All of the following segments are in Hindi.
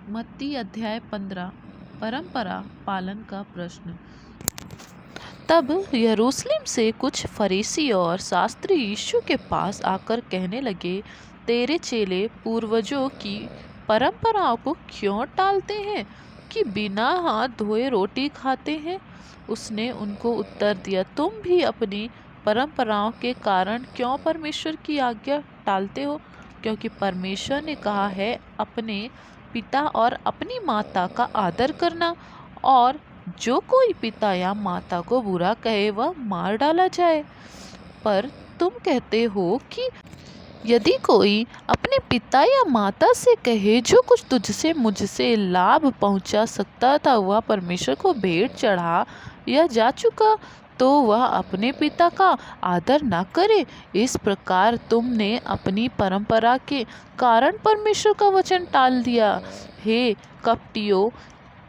मत्ती अध्याय 15 परंपरा पालन का प्रश्न। तब यरूशलेम से कुछ फरीसी और शास्त्री यीशु के पास आकर कहने लगे, तेरे चेले पूर्वजों की परंपराओं को क्यों टालते हैं कि बिना हाथ धोए रोटी खाते हैं? उसने उनको उत्तर दिया, तुम भी अपनी परंपराओं के कारण क्यों परमेश्वर की आज्ञा टालते हो? क्योंकि परमेश्वर ने कहा है, अपने पिता और अपनी माता का आदर करना, और जो कोई पिता या माता को बुरा कहे वह मार डाला जाए। पर तुम कहते हो कि यदि कोई अपने पिता या माता से कहे, जो कुछ तुझसे मुझसे लाभ पहुंचा सकता था वह परमेश्वर को भेंट चढ़ा या जा चुका, तो वह अपने पिता का आदर न करे। इस प्रकार तुमने अपनी परंपरा के कारण परमेश्वर का वचन टाल दिया। हे कपटियों,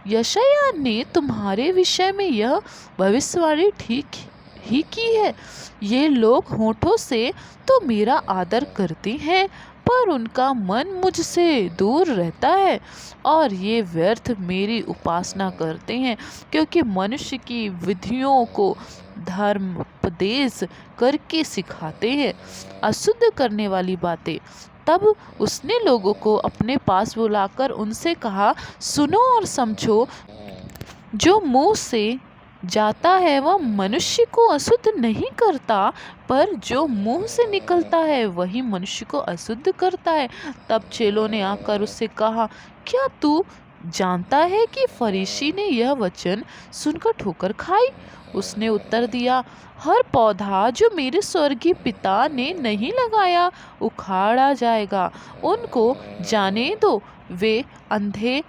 यशायाह ने तुम्हारे विषय में यह भविष्यवाणी ठीक ही की है। ये लोग होठों से तो मेरा आदर करते हैं, पर उनका मन मुझसे दूर रहता है, और ये व्यर्थ मेरी उपासना करते हैं, क्योंकि मनुष्य की विधियों को धर्मोपदेश करके सिखाते हैं, अशुद्ध करने वाली बातें। तब उसने लोगों को अपने पास बुलाकर उनसे कहा, सुनो और समझो, जो मुंह से जाता है वह मनुष्य को अशुद्ध नहीं करता, पर जो मुंह से निकलता है वही मनुष्य को अशुद्ध करता है। तब चेलों ने आकर उससे कहा, क्या तू जानता है कि फरीसी ने यह वचन सुनकर ठोकर खाई? उसने उत्तर दिया, हर पौधा जो मेरे स्वर्गीय पिता ने नहीं लगाया उखाड़ा जाएगा। उनको जाने दो, वे अंधे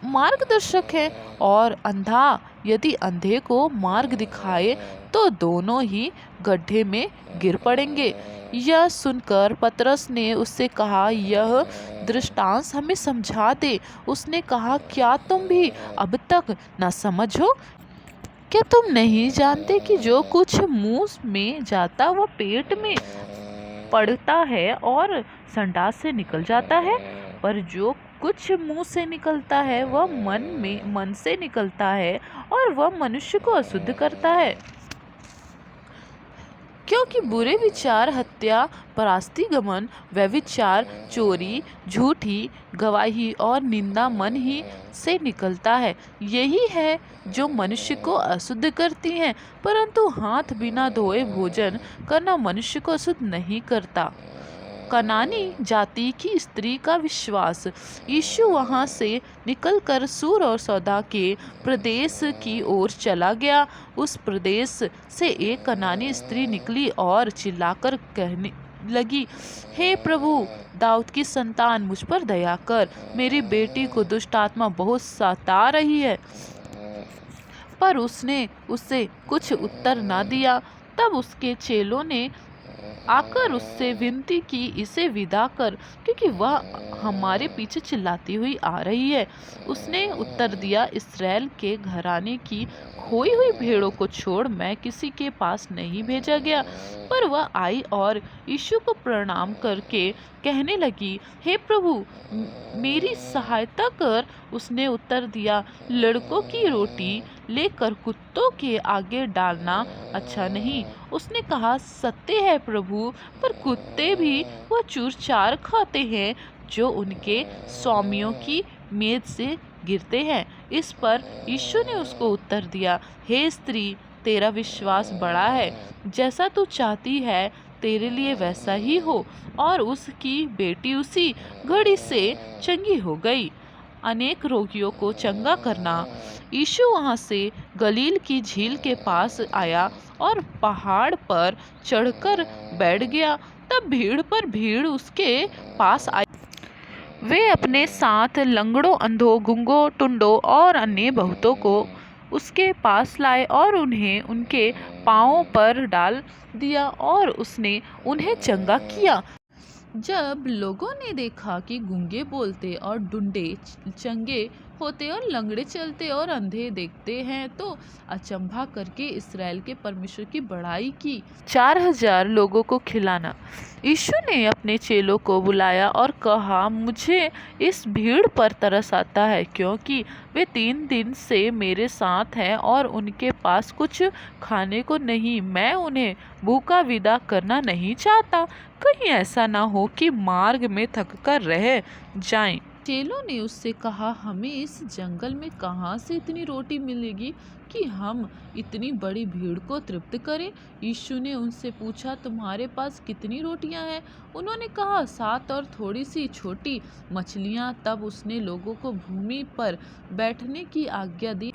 मार्गदर्शक है, और अंधा यदि अंधे को मार्ग दिखाए तो दोनों ही गड्ढे में गिर पड़ेंगे। यह सुनकर पतरस ने उससे कहा, यह दृष्टांत हमें समझा दे। उसने कहा, क्या तुम भी अब तक न समझो? क्या तुम नहीं जानते कि जो कुछ मुंह में जाता वह पेट में पड़ता है और संडास से निकल जाता है, पर जो कुछ मुंह से निकलता है वह मन से निकलता है, और वह मनुष्य को अशुद्ध करता है। क्योंकि बुरे विचार, हत्या, परास्ती, गमन, व्यभिचार, चोरी, झूठी गवाही और निंदा मन ही से निकलता है। यही है जो मनुष्य को अशुद्ध करती हैं। परंतु हाथ बिना धोए भोजन करना मनुष्य को अशुद्ध नहीं करता। कनानी जाति की स्त्री का विश्वास। यीशु वहां से निकलकर सूर और सौदा के प्रदेश की ओर चला गया। उस प्रदेश से एक कनानी स्त्री निकली और चिल्लाकर कहने लगी, हे प्रभु, दाऊद की संतान, मुझ पर दया कर, मेरी बेटी को दुष्ट आत्मा बहुत सता रही है। पर उसने उससे कुछ उत्तर न दिया। तब उसके चेलों ने आकर उससे विनती की, इसे विदा कर, क्योंकि वह हमारे पीछे चिल्लाती हुई आ रही है। उसने उत्तर दिया, इस्राएल के घराने की खोई हुई भेड़ों को छोड़ मैं किसी के पास नहीं भेजा गया। पर वह आई और यीशु को प्रणाम करके कहने लगी, हे प्रभु, मेरी सहायता कर। उसने उत्तर दिया, लड़कों की रोटी लेकर कुत्तों के आगे डालना अच्छा नहीं। उसने कहा, सत्य है प्रभु, पर कुत्ते भी वह चूर चार खाते हैं जो उनके स्वामियों की मेज से गिरते हैं। इस पर यीशु ने उसको उत्तर दिया, हे स्त्री, तेरा विश्वास बड़ा है, जैसा तू चाहती है तेरे लिए वैसा ही हो। और उसकी बेटी उसी घड़ी से चंगी हो गई। अनेक रोगियों को चंगा करना। यीशु वहाँ से गलील की झील के पास आया और पहाड़ पर चढ़कर बैठ गया। तब भीड़ पर भीड़ उसके पास आई। वे अपने साथ लंगड़ों, अंधों, गूंगों, टुंडों और अन्य बहुतों को उसके पास लाए और उन्हें उनके पांवों पर डाल दिया, और उसने उन्हें चंगा किया। जब लोगों ने देखा कि गूंगे बोलते और टुंडे चंगे होते और लंगड़े चलते और अंधे देखते हैं तो अचंभा करके इस्राएल के परमेश्वर की बड़ाई की। 4000 लोगों को खिलाना। यीशु ने अपने चेलों को बुलाया और कहा, मुझे इस भीड़ पर तरस आता है, क्योंकि वे 3 दिन से मेरे साथ हैं और उनके पास कुछ खाने को नहीं। मैं उन्हें भूखा विदा करना नहीं चाहता, कहीं ऐसा ना हो कि मार्ग में थक कर रह जाएं। चेलों ने उससे कहा, हमें इस जंगल में कहाँ से इतनी रोटी मिलेगी कि हम इतनी बड़ी भीड़ को तृप्त करें। यीशु ने उनसे पूछा, तुम्हारे पास कितनी रोटियां हैं? उन्होंने कहा, 7 और थोड़ी सी छोटी मछलियां। तब उसने लोगों को भूमि पर बैठने की आज्ञा दी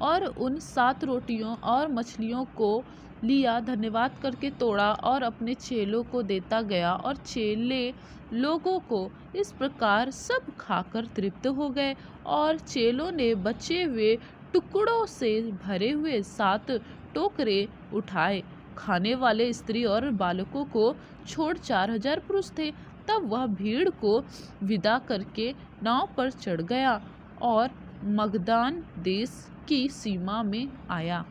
और उन 7 रोटियों और मछलियों को लिया, धन्यवाद करके तोड़ा और अपने चेलों को देता गया, और चेले लोगों को इस प्रकार सब खाकर तृप्त हो गए। और चेलों ने बचे हुए टुकड़ों से भरे हुए 7 टोकरे उठाए। खाने वाले स्त्री और बालकों को छोड़ 4000 पुरुष थे। तब वह भीड़ को विदा करके नाव पर चढ़ गया और मगदान देश की सीमा में आया।